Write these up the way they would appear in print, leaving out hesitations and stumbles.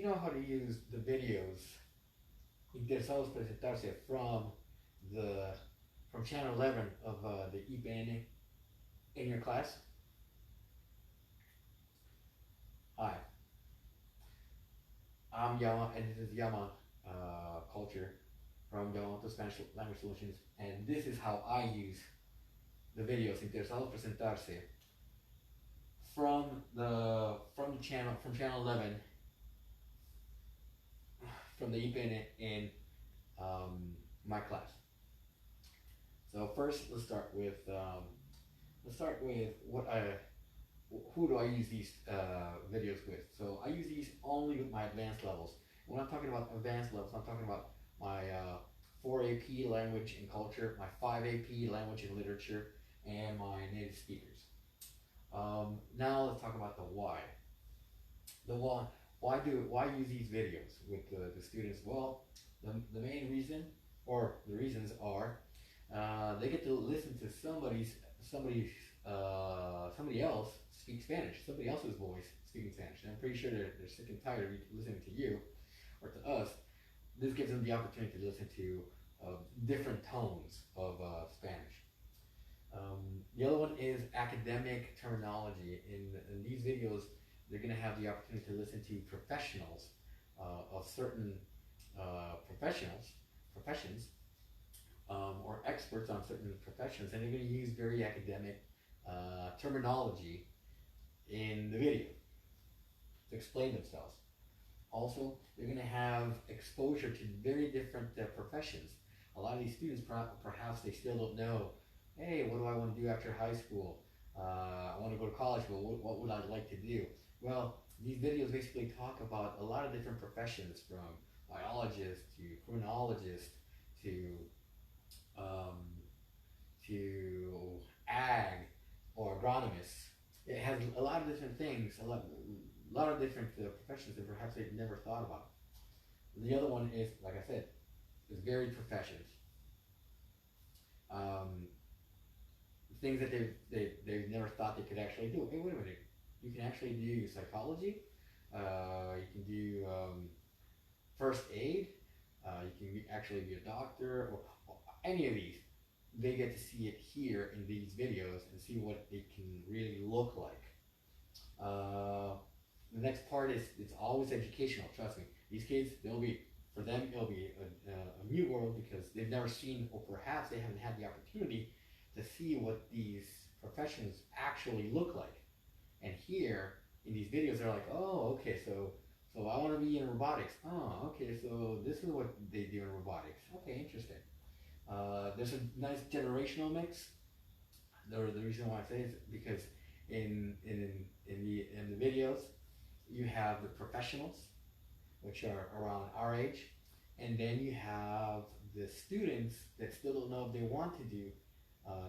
you know how to use the videos Interesados Presentarse from channel 11 of the IPN in your class? Hi, I'm Yama, and this is YAMA Culture from YAMA to Spanish Language Solutions, and this is how I use the videos Interesados Presentarse from channel 11 from the IPN in my class. So first, let's start with who do I use these videos with? So I use these only with my advanced levels. When I'm talking about advanced levels, I'm talking about my 4 AP language and culture, my 5 AP language and literature, and my native speakers. Now let's talk about the why. The why. Why use these videos with the students? Well, the main reason, or the reasons are, they get to listen to somebody else speak Spanish, somebody else's voice speaking Spanish. And I'm pretty sure they're sick and tired of listening to you or to us. This gives them the opportunity to listen to different tones of Spanish. The other one is academic terminology. In these videos, they're going to have the opportunity to listen to professionals of certain professions, or experts on certain professions, and they're going to use very academic terminology in the video to explain themselves. Also, they're going to have exposure to very different professions. A lot of these students, perhaps they still don't know, hey, what do I want to do after high school? I want to go to college, but what would I like to do? Well, these videos basically talk about a lot of different professions, from biologists to criminologists to ag or agronomists. It has a lot of different things, a lot of different professions that perhaps they've never thought about. The other one is, like I said, is varied professions. Things that they've never thought they could actually do. Hey, wait a minute, you can actually do psychology, you can do first aid, you can actually be a doctor, or any of these. They get to see it here in these videos and see what it can really look like. The next part is, it's always educational, trust me. These kids, for them, it'll be a new world, because they've never seen, or perhaps they haven't had the opportunity to see what these professions actually look like. And here, in these videos, they're like, oh, okay, so I want to be in robotics. Oh, okay, so this is what they do in robotics. Okay, interesting. There's a nice generational mix. The reason why I say is because in the videos, you have the professionals, which are around our age, and then you have the students that still don't know if they want to do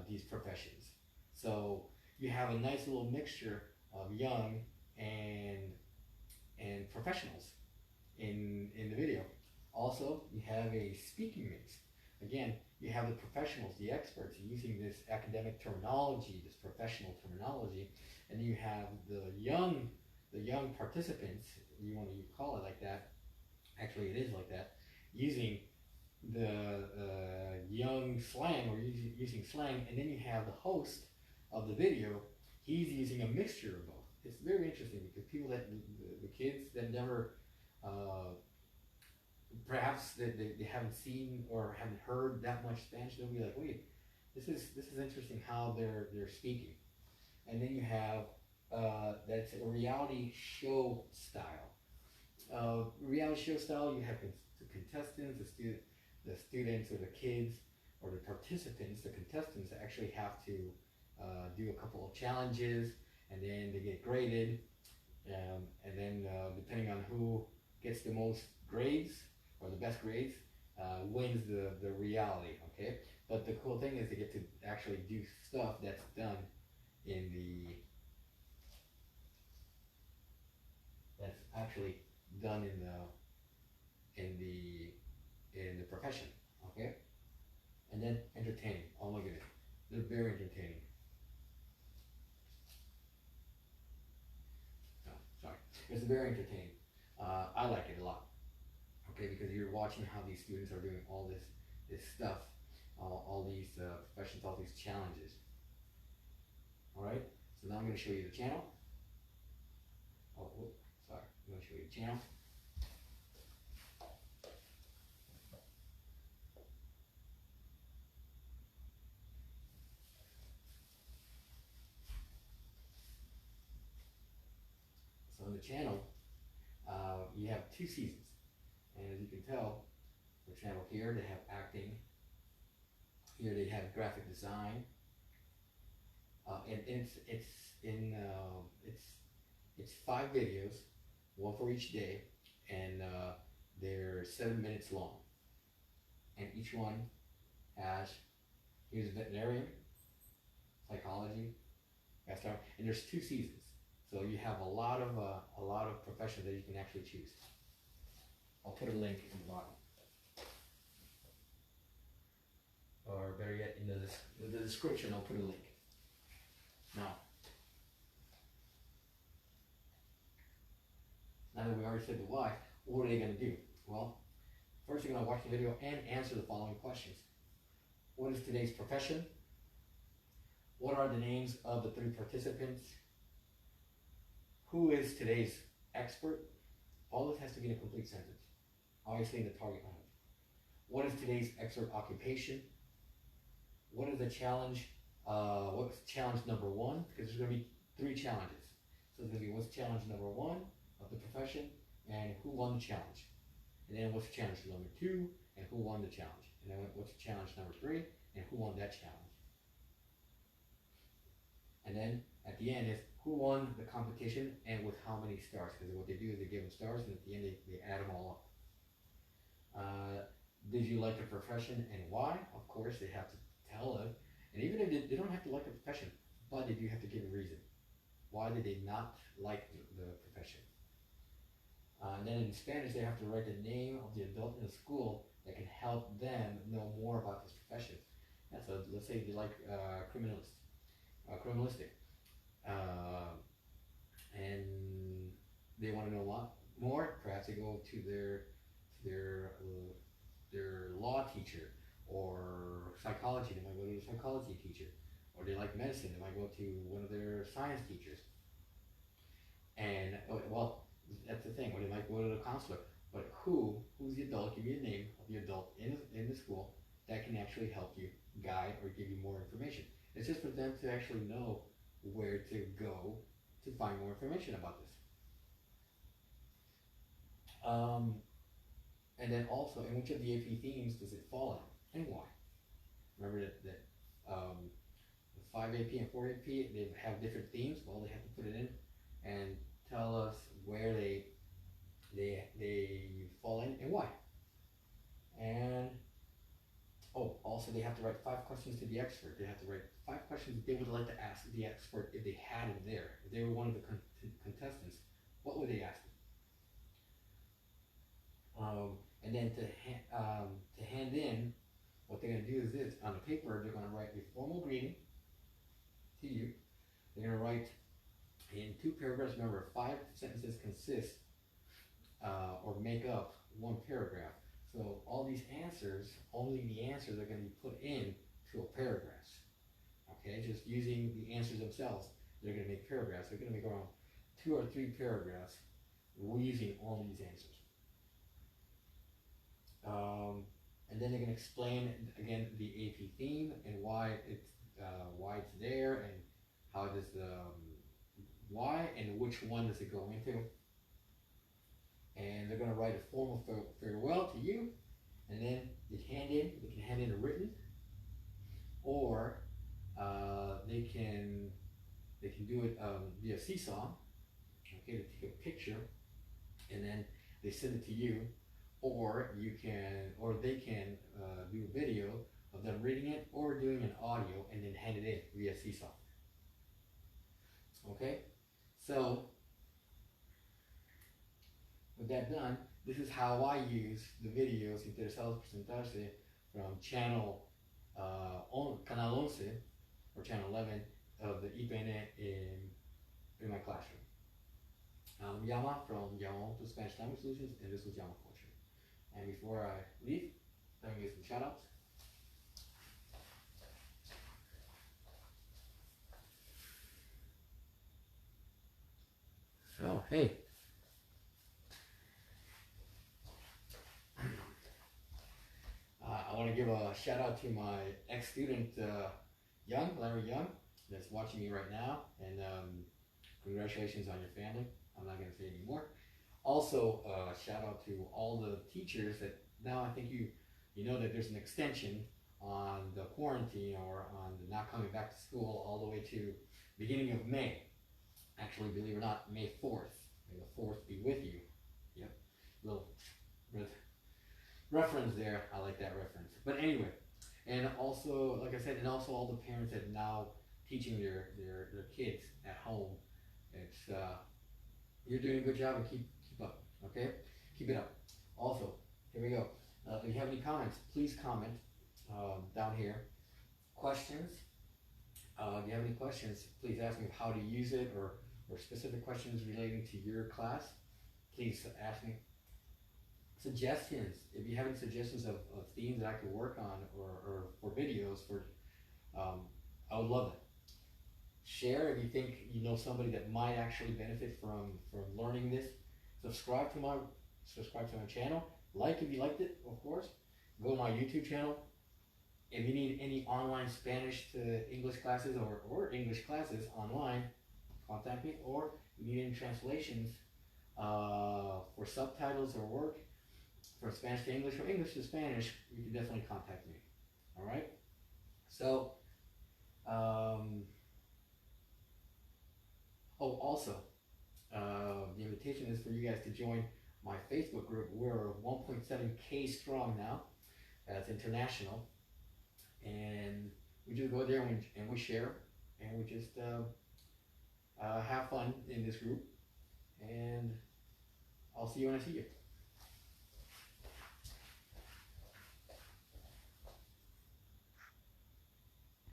these professions. So you have a nice little mixture of young and professionals in the video. Also, you have a speaking mix. Again, you have the professionals, the experts, using this academic terminology, this professional terminology, and you have the young participants, you want to call it like that, actually it is like that, using the young slang, or using slang, and then you have the host of the video, he's using a mixture of both. It's very interesting, because people the kids that never, perhaps they haven't seen or haven't heard that much Spanish, they'll be like, wait, this is interesting how they're speaking. And then you have that's a reality show style. Reality show style, you have the contestants, the students or the kids or the participants, the contestants actually have to do a couple of challenges, and then they get graded, and then depending on who gets the most grades or the best grades, wins the reality. Okay, but the cool thing is they get to actually do stuff that's done in the profession. Okay, and then entertaining. Oh my goodness, they're very entertaining. No, sorry, it's very entertaining. I like it a lot. Okay, because you're watching how these students are doing all this stuff, all these professions, all these challenges. All right. So now I'm going to show you the channel. Oh, whoop, sorry. I'm going to show you the channel. So in the channel, you have 2 seasons, and as you can tell, for example, here they have acting. Here they have graphic design, and it's 5 videos, 1 for each day, and they're 7 minutes long. And each one has, here's veterinarian, psychology, gastronomy, and there's 2 seasons. So you have a lot of professions that you can actually choose. I'll put a link in the bottom, or better yet, in the description, I'll put a link. Now that we already said the why, what are they going to do? Well, first you're going to watch the video and answer the following questions. What is today's profession? What are the names of the 3 participants? Who is today's expert? All this has to be in a complete sentence, obviously in the target language. What is today's expert occupation? What is the challenge? What's challenge number 1? Because there's going to be 3 challenges. So there's going to be what's challenge number 1 of the profession, and who won the challenge. And then what's challenge number 2, and who won the challenge. And then what's challenge number 3, and who won that challenge. And then at the end is who won the competition and with how many stars. Because what they do is they give them stars, and at the end they add them all up. Did you like the profession and why? Of course, they have to tell us. And even if they don't have to like the profession, but they do have to give a reason. Why did they not like the profession? And then in Spanish, they have to write the name of the adult in the school that can help them know more about this profession. Yeah, so let's say they like criminalistic, and they want to know a lot more. Perhaps they go to their law teacher, or psychology. They might go to a psychology teacher, or they like medicine. They might go to one of their science teachers. And well, that's the thing. Or they might go to the counselor. But who's the adult? Give me a name of the adult in the school that can actually help you, guide, or give you more information. It's just for them to actually know where to go to find more information about this. And then also, in which of the AP themes does it fall in, and why? Remember that the 5 AP and 4 AP, they have different themes. Well, they have to put it in and tell us where they fall in and why. And also they have to write 5 questions to the expert. They have to write 5 questions they would like to ask the expert if they had him there. If they were one of the contestants, what would they ask them? And then to hand in, what they're going to do is this. On the paper, they're going to write a formal greeting to you. They're going to write in 2 paragraphs. Remember, 5 sentences consist or make up 1 paragraph. So all these answers, only the answers are going to be put in to a paragraph. Okay, just using the answers themselves, they're going to make paragraphs. They're going to make around 2 or 3 paragraphs using all these answers. And then they're going to explain again the AP theme and why it's there, and how does why and which one does it go into. And they're going to write a formal farewell to you, and then they can hand in a written, or they can do it via seesaw. Okay, they take a picture, and then they send it to you, or they can do a video of them reading it or doing an audio and then hand it in via seesaw. Okay, so with that done, this is how I use the videos Interesados Presentarse from channel Canal 11 or channel 11 of the IPN in my classroom. I'm Yama from YAMA to Spanish Language Solutions, and this was YAMA Culture. And before I leave, let me give some shout outs. So, hey. I want to give a shout out to my ex-student, Larry Young, that's watching me right now, and congratulations on your family. I'm not going to say any more. Also, shout out to all the teachers that now I think you know that there's an extension on the quarantine or on the not coming back to school all the way to beginning of May. Actually, believe it or not, May 4th. May the 4th be with you. Yep, little reference there. I like that reference. But anyway, and also, like I said, and also all the parents that are now teaching their kids at home. It's you're doing a good job, and keep up. Okay, keep it up. Also, here we go. If you have any comments, please comment down here. Questions. If you have any questions, please ask me how to use it or specific questions relating to your class. Please ask me. Suggestions. If you have any suggestions of themes that I could work on or for videos, I would love it. Share if you think you know somebody that might actually benefit from learning this. Subscribe to my channel. Like if you liked it, of course. Go to my YouTube channel. If you need any online Spanish to English classes or English classes online, contact me. Or if you need any translations for subtitles or work for Spanish to English or English to Spanish, you can definitely contact me. All right. So, also, the invitation is for you guys to join my Facebook group. We're 1.7K strong now. That's international, and we just go there and we share and we just have fun in this group. And I'll see you when I see you.